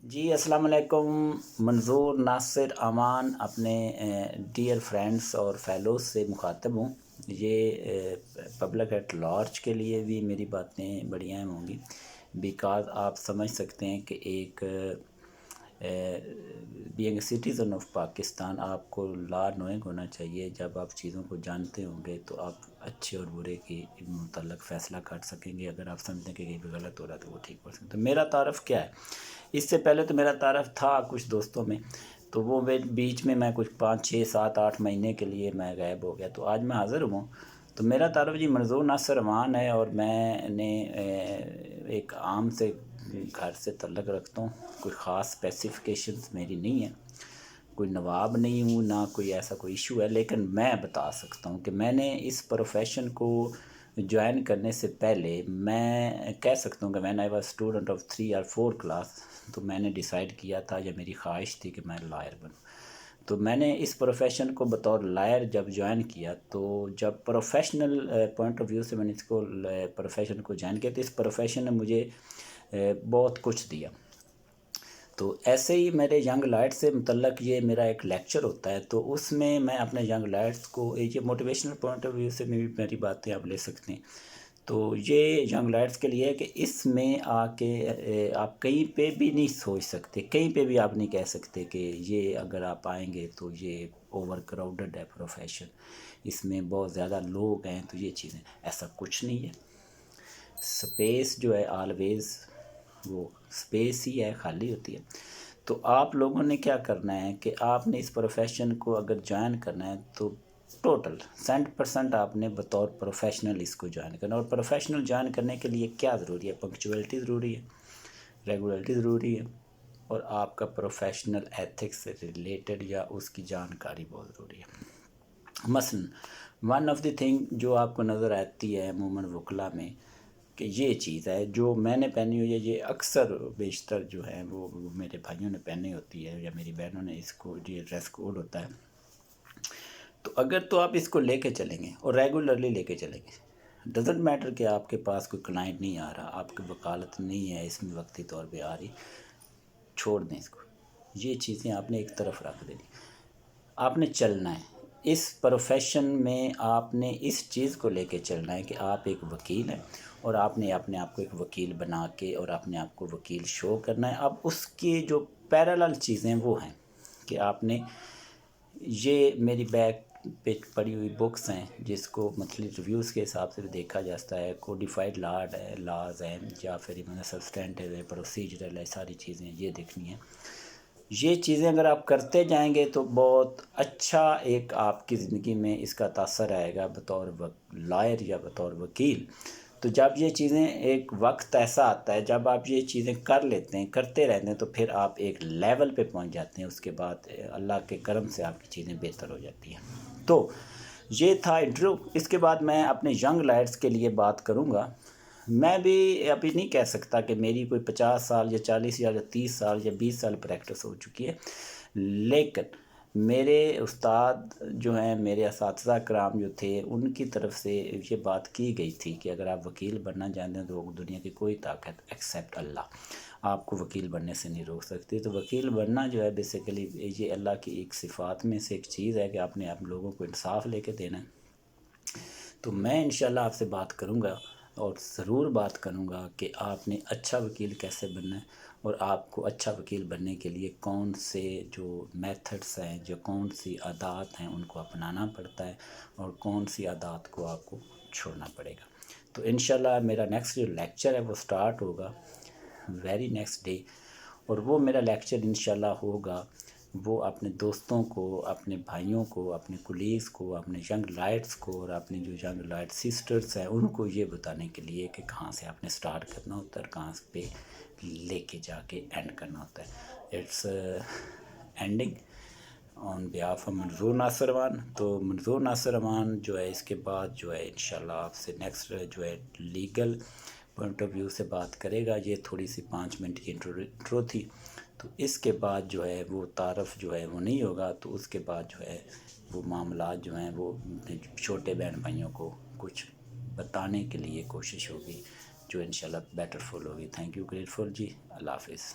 جی السلام علیکم۔ منظور ناصر امان اپنے ڈیئر فرینڈس اور فیلوز سے مخاطب ہوں۔ یہ پبلک ایٹ لارج کے لیے بھی میری باتیں بڑی اہم ہوں گی، بیکاز آپ سمجھ سکتے ہیں کہ ایک being a citizen of Pakistan آپ کو لا نوئنگ ہونا چاہیے۔ جب آپ چیزوں کو جانتے ہوں گے تو آپ اچھے اور برے کے متعلق فیصلہ کر سکیں گے۔ اگر آپ سمجھتے ہیں کہ کہیں پہ غلط ہو رہا ہے تو وہ ٹھیک کر سکتے ہیں۔ تو میرا تعارف کیا ہے؟ اس سے پہلے تو میرا تعارف تھا کچھ دوستوں میں، تو وہ بیچ میں کچھ 5 6 7 8 مہینے کے لیے میں غائب ہو گیا، تو آج میں حاضر ہوں۔ تو میرا تعارف جی منظور ناصر امان ہے، اور میں نے ایک عام سے گھر سے تعلق رکھتا ہوں۔ کوئی خاص اسپیسیفکیشنز میری نہیں ہیں، کوئی نواب نہیں ہوں، نہ کوئی ایسا کوئی ایشو ہے، لیکن میں بتا سکتا ہوں کہ میں نے اس پروفیشن کو جوائن کرنے سے پہلے میں کہہ سکتا ہوں کہ میں واز اسٹوڈنٹ آف 3 اور 4 کلاس، تو میں نے ڈیسائیڈ کیا تھا، یا میری خواہش تھی کہ میں لائر بنوں۔ تو میں نے اس پروفیشن کو بطور لائر جب جوائن کیا، تو جب پروفیشنل پوائنٹ آف ویو سے میں نے اس کو پروفیشن کو جوائن کیا، تو اس پروفیشن نے مجھے بہت کچھ دیا۔ تو ایسے ہی میرے ینگ لائٹ سے متعلق یہ میرا ایک لیکچر ہوتا ہے، تو اس میں میں اپنے ینگ لائٹس کو یہ موٹیویشنل پوائنٹ آف ویو سے بھی میری باتیں آپ لے سکتے ہیں۔ تو یہ ینگ لائٹس کے لیے ہے کہ اس میں آ کے آپ کہیں پہ بھی نہیں سوچ سکتے، کہیں پہ بھی آپ نہیں کہہ سکتے کہ یہ اگر آپ آئیں گے تو یہ اوور کراؤڈڈ ہے پروفیشن، اس میں بہت زیادہ لوگ ہیں، تو یہ چیزیں ایسا کچھ نہیں ہے۔ سپیس جو ہے آلویز وہ سپیس ہی ہے، خالی ہوتی ہے۔ تو آپ لوگوں نے کیا کرنا ہے کہ آپ نے اس پروفیشن کو اگر جوائن کرنا ہے تو ٹوٹل 100% آپ نے بطور پروفیشنل اس کو جوائن کرنا ہے۔ اور پروفیشنل جوائن کرنے کے لیے کیا ضروری ہے؟ پنکچویلٹی ضروری ہے، ریگولرٹی ضروری ہے، اور آپ کا پروفیشنل ایتھکس سے ریلیٹڈ یا اس کی جانکاری بہت ضروری ہے۔ مثلا ون آف دی تھنگ جو آپ کو نظر آتی ہے عموماً وکلا میں، کہ یہ چیز ہے جو میں نے پہنی ہوئی ہے، یہ اکثر بیشتر جو ہے وہ میرے بھائیوں نے پہنی ہوتی ہے، یا میری بہنوں نے، اس کو یہ ڈریس کوڈ ہوتا ہے۔ تو اگر تو آپ اس کو لے کے چلیں گے اور ریگولرلی لے کے چلیں گے، ڈزنٹ میٹر کہ آپ کے پاس کوئی کلائنٹ نہیں آ رہا، آپ کی وکالت نہیں ہے اس میں وقتی طور پہ آ رہی، چھوڑ دیں اس کو۔ یہ چیزیں آپ نے ایک طرف رکھ دینی، آپ نے چلنا ہے اس پروفیشن میں۔ آپ نے اس چیز کو لے کے چلنا ہے کہ آپ ایک وکیل ہیں، اور آپ نے اپنے آپ کو ایک وکیل بنا کے اور اپنے آپ کو وکیل شو کرنا ہے۔ اب اس کی جو پیرالل چیزیں وہ ہیں کہ آپ نے یہ میری بیک پہ پڑی ہوئی بکس ہیں، جس کو منتھلی ریویوز کے حساب سے بھی دیکھا جاتا ہے، کوڈیفائڈ لاز ہیں، یا پھر سبسٹینٹیو ہے، پروسیجرل ہے، ساری چیزیں یہ دیکھنی ہیں۔ یہ چیزیں اگر آپ کرتے جائیں گے تو بہت اچھا ایک آپ کی زندگی میں اس کا تاثر آئے گا بطور لائر یا بطور وکیل۔ تو جب یہ چیزیں ایک وقت ایسا آتا ہے جب آپ یہ چیزیں کر لیتے ہیں، کرتے رہتے ہیں، تو پھر آپ ایک لیول پہ پہنچ جاتے ہیں، اس کے بعد اللہ کے کرم سے آپ کی چیزیں بہتر ہو جاتی ہیں۔ تو یہ تھا انٹرویو۔ اس کے بعد میں اپنے ینگ لائٹس کے لیے بات کروں گا۔ میں بھی ابھی نہیں کہہ سکتا کہ میری کوئی 50 سال یا 40 یا 30 سال یا 20 سال پریکٹس ہو چکی ہے، لیکن میرے استاد جو ہیں، میرے اساتذہ کرام جو تھے، ان کی طرف سے یہ بات کی گئی تھی کہ اگر آپ وکیل بننا چاہتے ہیں تو دنیا کی کوئی طاقت ایکسیپٹ اللہ آپ کو وکیل بننے سے نہیں روک سکتی۔ تو وکیل بننا جو ہے بیسیکلی یہ اللہ کی ایک صفات میں سے ایک چیز ہے کہ آپ نے آپ لوگوں کو انصاف لے کے دینا ہے۔ تو میں انشاءاللہ آپ سے بات کروں گا، اور ضرور بات کروں گا کہ آپ نے اچھا وکیل کیسے بننا ہے، اور آپ کو اچھا وکیل بننے کے لیے کون سے جو میتھڈس ہیں، جو کون سی عادات ہیں، ان کو اپنانا پڑتا ہے، اور کون سی عادات کو آپ کو چھوڑنا پڑے گا۔ تو انشاءاللہ میرا نیکسٹ جو لیکچر ہے وہ سٹارٹ ہوگا ویری نیکسٹ ڈے، اور وہ میرا لیکچر انشاءاللہ ہوگا، وہ اپنے دوستوں کو، اپنے بھائیوں کو، اپنے کولیگز کو، اپنے ینگ لائٹس کو، اور اپنے جو ینگ لائٹ سسٹرز ہیں ان کو یہ بتانے کے لیے کہ کہاں سے آپ نے سٹارٹ کرنا ہوتا ہے، اور کہاں پہ لے کے جا کے اینڈ کرنا ہوتا ہے۔ It's ending on behalf of Manzoor Nasir Aman. تو منظور ناصر امان جو ہے اس کے بعد جو ہے انشاءاللہ آپ سے نیکسٹ جو ہے لیگل پوائنٹ آف ویو سے بات کرے گا۔ یہ تھوڑی سی 5 منٹ کی انٹرو تھی، تو اس کے بعد جو ہے وہ تعارف جو ہے وہ نہیں ہوگا، تو اس کے بعد جو ہے وہ معاملات جو ہیں وہ چھوٹے بہن بھائیوں کو کچھ بتانے کے لیے کوشش ہوگی، جو انشاءاللہ بیٹر فل ہوگی۔ تھینک یو، گریٹفل جی، اللہ حافظ۔